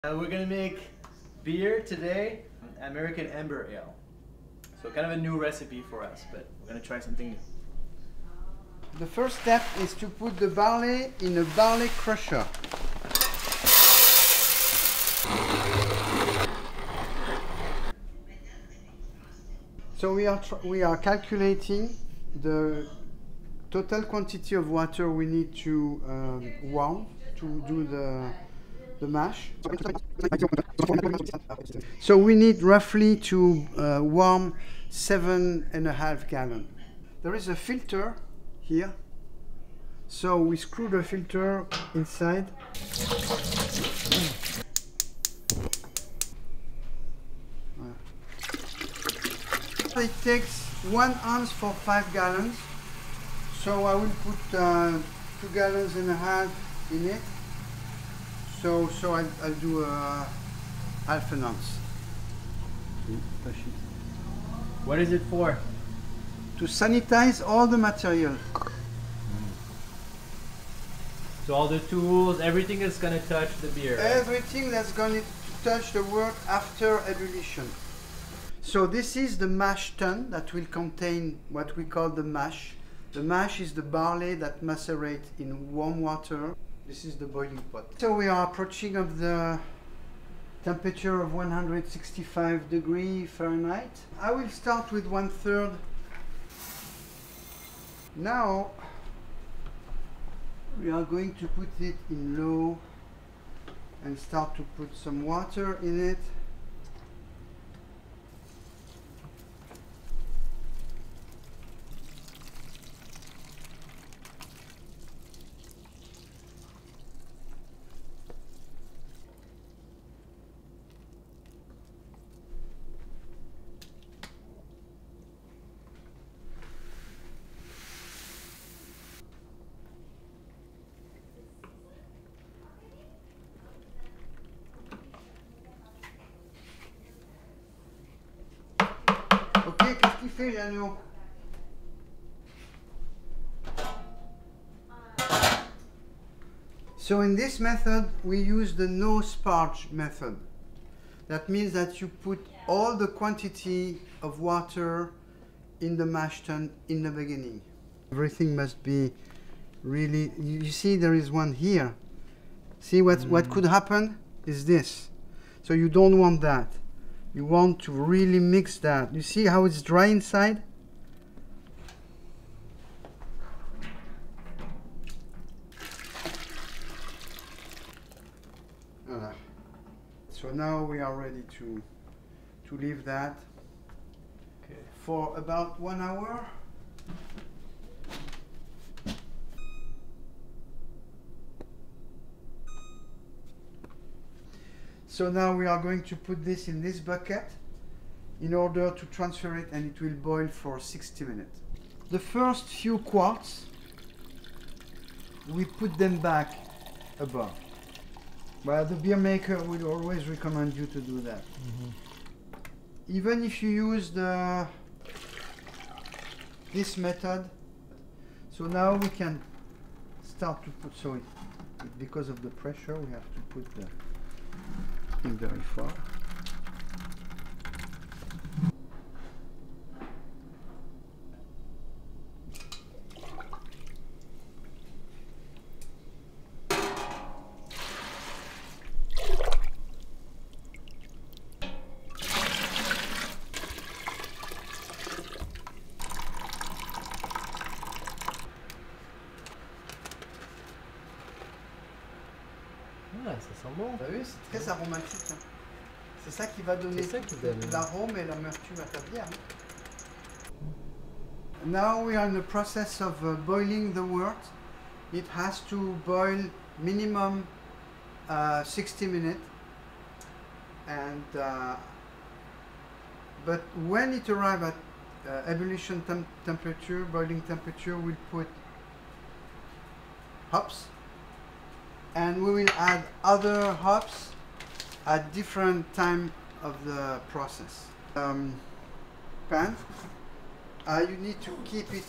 We're gonna make beer today, American Amber Ale. So kind of a new recipe for us, but we're gonna try something new. The first step is to put the barley in a barley crusher. So we are calculating the total quantity of water we need to warm to do the mash. So we need roughly to warm 7.5 gallons. There is a filter here. So we screw the filter inside. It takes 1 ounce for 5 gallons. So I will put 2.5 gallons in it. So I'll do half an ounce. What is it for? To sanitize all the material. So all the tools, everything is gonna touch the beer. Right? Everything that's going to touch the wort after ebullition. So this is the mash tun that will contain what we call the mash. The mash is the barley that macerates in warm water. This is the boiling pot. So we are approaching of the temperature of 165 degrees Fahrenheit. I will start with 1/3. Now we are going to put it in low and start to put some water in it. Ok, qu'est-ce qu'il fait, Jeannot? So in this method, we use the no sparge method. That means that you put all the quantity of water in the mash tun in the beginning. Everything must be really, you see there is one here. See what could happen is this. So you don't want that. You want to really mix that. You see how it's dry inside? Voilà. So now we are ready to leave that for about 1 hour. So now we are going to put this in this bucket in order to transfer it, and it will boil for 60 minutes. The first few quarts, we put them back above. But the beer maker will always recommend you to do that. Even if you use this method, so now we can start to put, so because of the pressure we have to put the thing very far. Ah, ça sent bon. T'as vu, c'est très aromatique. Hein. C'est ça qui va donner l'arôme et l'amertume à ta bière. Now we are in the process of boiling the wort. It has to boil minimum 60 minutes. And but when it arrives at ebullition temperature, boiling temperature, we'll put hops. And we will add other hops at different time of the process. Pan, you need to keep it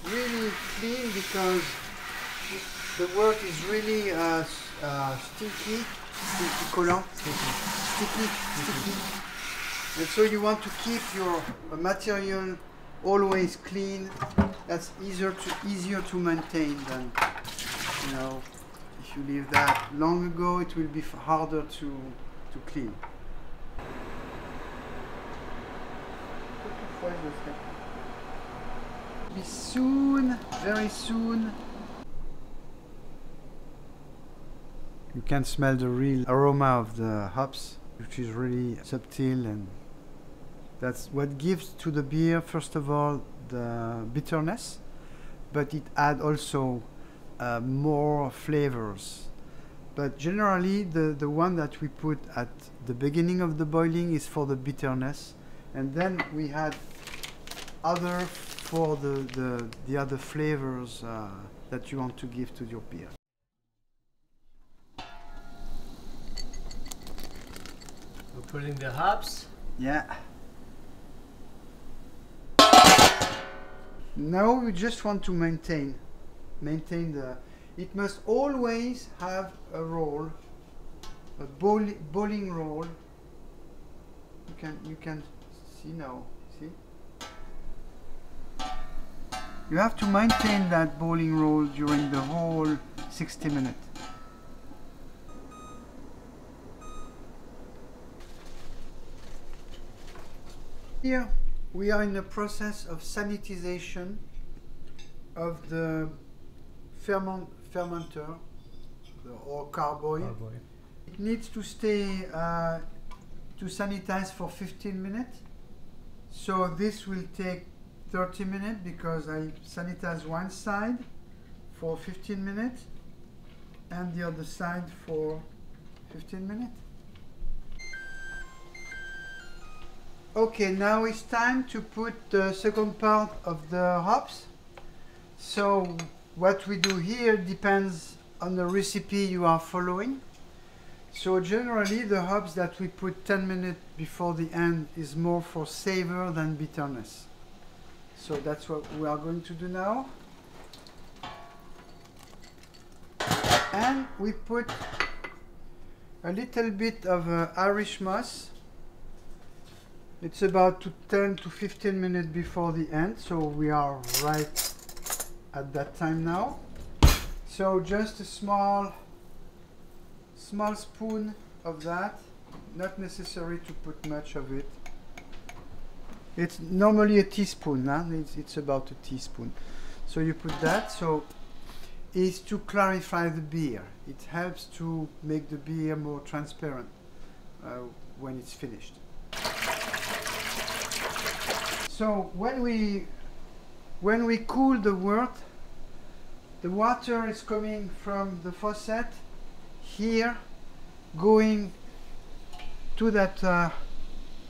really clean because the wort is really stinky collant, sticky. And so you want to keep your material always clean. That's easier to maintain than, you know, if you leave that long ago, it will be harder to clean. Be soon, very soon. You can smell the real aroma of the hops, which is really subtle, and that's what gives to the beer, first of all, the bitterness, but it adds also more flavors. But generally, the one that we put at the beginning of the boiling is for the bitterness, and then we add other for the other flavors that you want to give to your beer. We're putting the hops. Yeah. Now we just want to maintain the. It must always have a roll, a bowling roll. You can see now. See. You have to maintain that bowling roll during the whole 60 minutes. Here we are in the process of sanitization of the fermenter or carboy. It needs to stay to sanitize for 15 minutes. So this will take 30 minutes because I sanitize one side for 15 minutes and the other side for 15 minutes. Okay, now it's time to put the second part of the hops. So what we do here depends on the recipe you are following. So generally the hops that we put 10 minutes before the end is more for savor than bitterness. So that's what we are going to do now. And we put a little bit of Irish moss. It's about 10 to 15 minutes before the end, so we are right at that time now. So just a small spoon of that, not necessary to put much of it. It's normally a teaspoon, huh? It's about a teaspoon. So you put that, so it's to clarify the beer. It helps to make the beer more transparent when it's finished. So when we cool the wort, the water is coming from the faucet here, going to that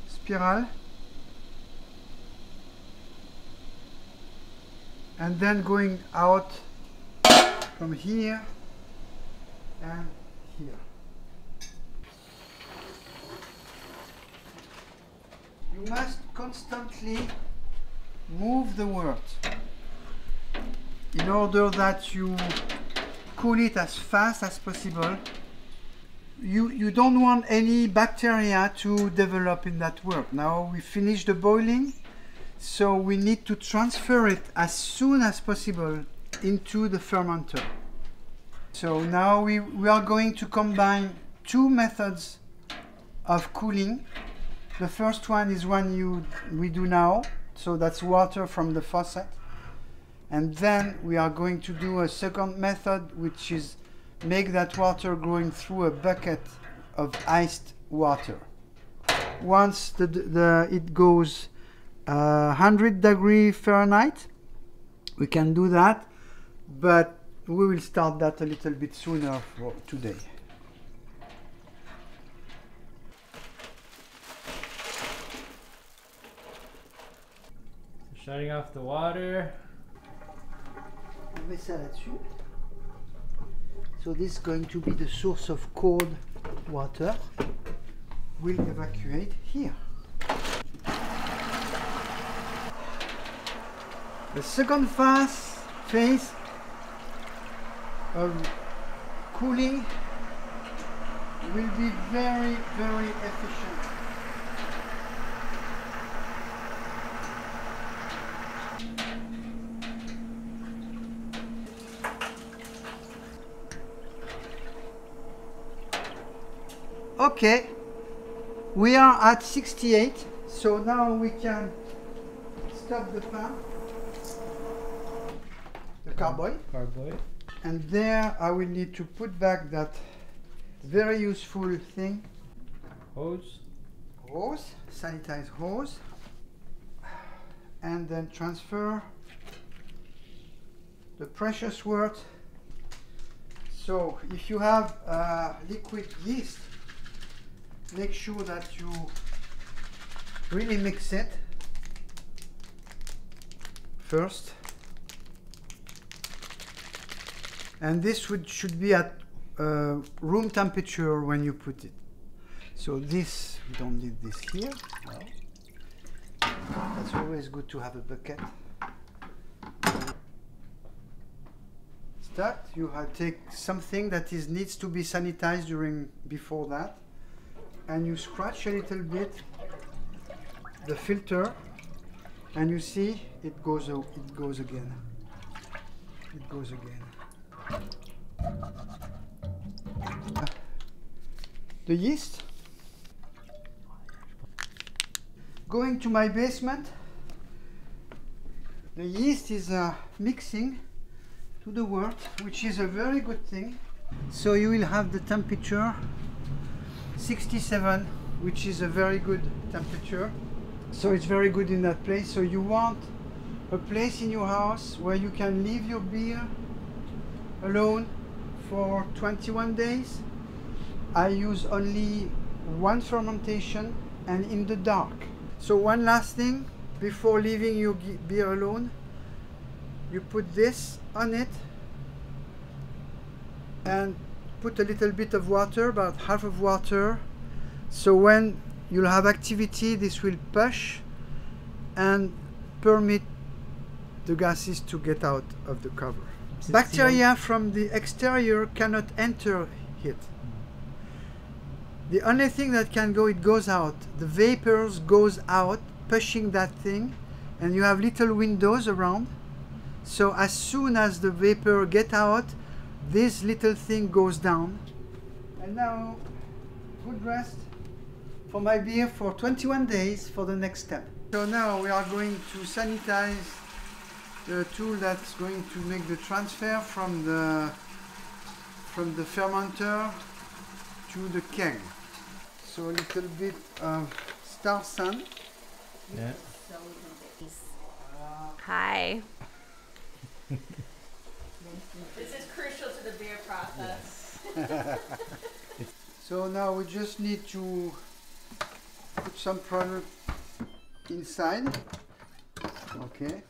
spiral, and then going out from here and here. You must constantly move the wort in order that you cool it as fast as possible. You don't want any bacteria to develop in that wort. Now we finish the boiling, so we need to transfer it as soon as possible into the fermenter. So now we are going to combine two methods of cooling. The first one is one we do now, so that's water from the faucet. And then we are going to do a second method, which is make that water going through a bucket of iced water. Once it goes 100 degrees Fahrenheit, we can do that, but we will start that a little bit sooner for today. Shutting off the water. On met ça là-dessus. So this is going to be the source of cold water. We'll evacuate here. The second phase of cooling will be very, very efficient. Okay, we are at 68, so now we can stop the pan, the carboy. And there I will need to put back that very useful thing. Hose. Hose, sanitized hose. And then transfer the precious wort. So if you have liquid yeast, make sure that you really mix it first. And this should be at room temperature when you put it. So this, we don't need this here. No. That's always good to have a bucket. Start. You take something that needs to be sanitized before that, and you scratch a little bit the filter, and you see it goes again. It goes again. The yeast. Going to my basement, the yeast is mixing to the wort, which is a very good thing. So you will have the temperature 67, which is a very good temperature. So it's very good in that place. So you want a place in your house where you can leave your beer alone for 21 days. I use only one fermentation and in the dark. So one last thing, before leaving your beer alone, you put this on it and put a little bit of water, about half of water. So when you'll have activity, this will push and permit the gases to get out of the cover. Bacteria from the exterior cannot enter it. The only thing that can go, it goes out. The vapors goes out, pushing that thing, and you have little windows around. So as soon as the vapor get out, this little thing goes down. And now, good rest for my beer for 21 days for the next step. So now we are going to sanitize the tool that's going to make the transfer from the fermenter to the keg. So a little bit of Star Sun. Yeah. Hi. This is crucial to the beer process. So now we just need to put some product inside. Okay.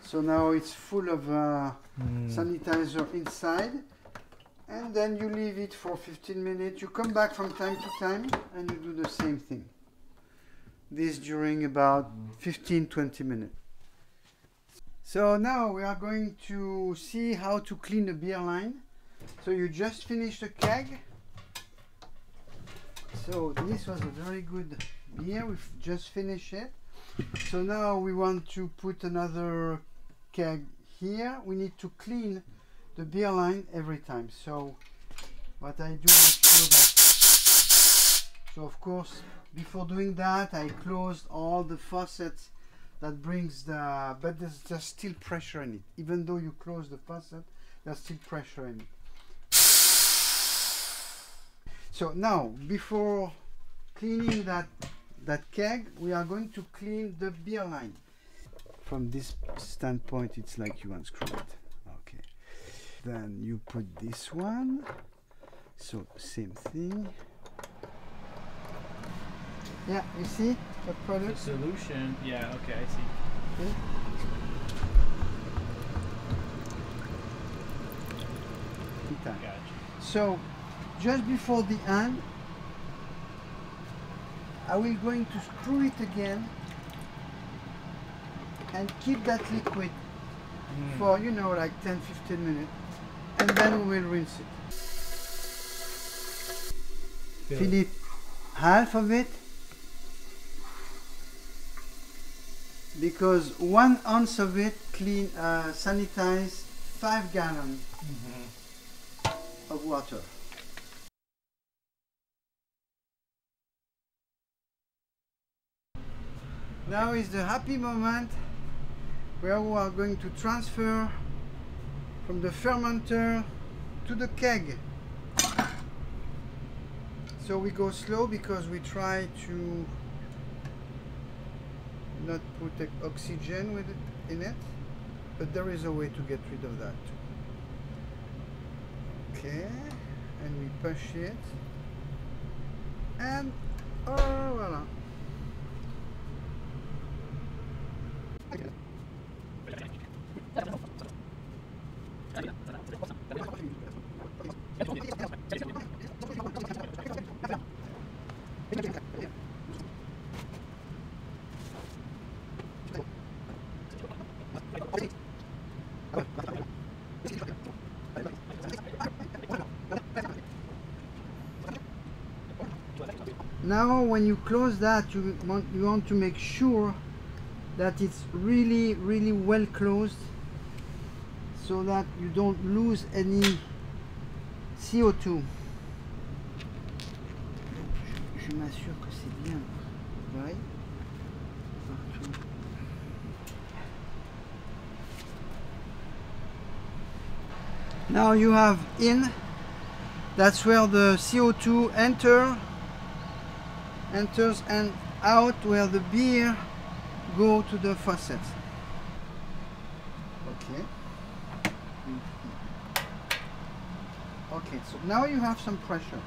So now it's full of sanitizer inside. And then you leave it for 15 minutes. You come back from time to time and you do the same thing. This during about 15-20 minutes. So now we are going to see how to clean the beer line. So you just finished the keg. So this was a very good beer. We've just finished it. So now we want to put another keg here. We need to clean the beer line every time. So what I do is sure that, so of course before doing that I closed all the faucets that brings the, but there's still pressure in it. Even though you close the faucet, there's still pressure in it. So now before cleaning that keg, we are going to clean the beer line. From this standpoint, it's like you unscrew it. Okay. Then you put this one. So same thing. Yeah, you see the product? The solution, yeah, okay, I see. Okay. Gotcha. So just before the end, I will going to screw it again and keep that liquid for, you know, like 10-15 minutes, and then we will rinse it. Fill it half of it, because 1 ounce of it sanitize 5 gallons of water. Now is the happy moment where we are going to transfer from the fermenter to the keg. So we go slow because we try to not put oxygen with it, in it, but there is a way to get rid of that too. Okay, and we push it, and oh voila. Now when you close that, you want to make sure that it's really well closed, so that you don't lose any CO2. Je m'assure que c'est bien vrai partout. Now you have in, that's where the CO2 enters, and out where the beer go to the faucet. Okay. Okay, so now you have some pressure.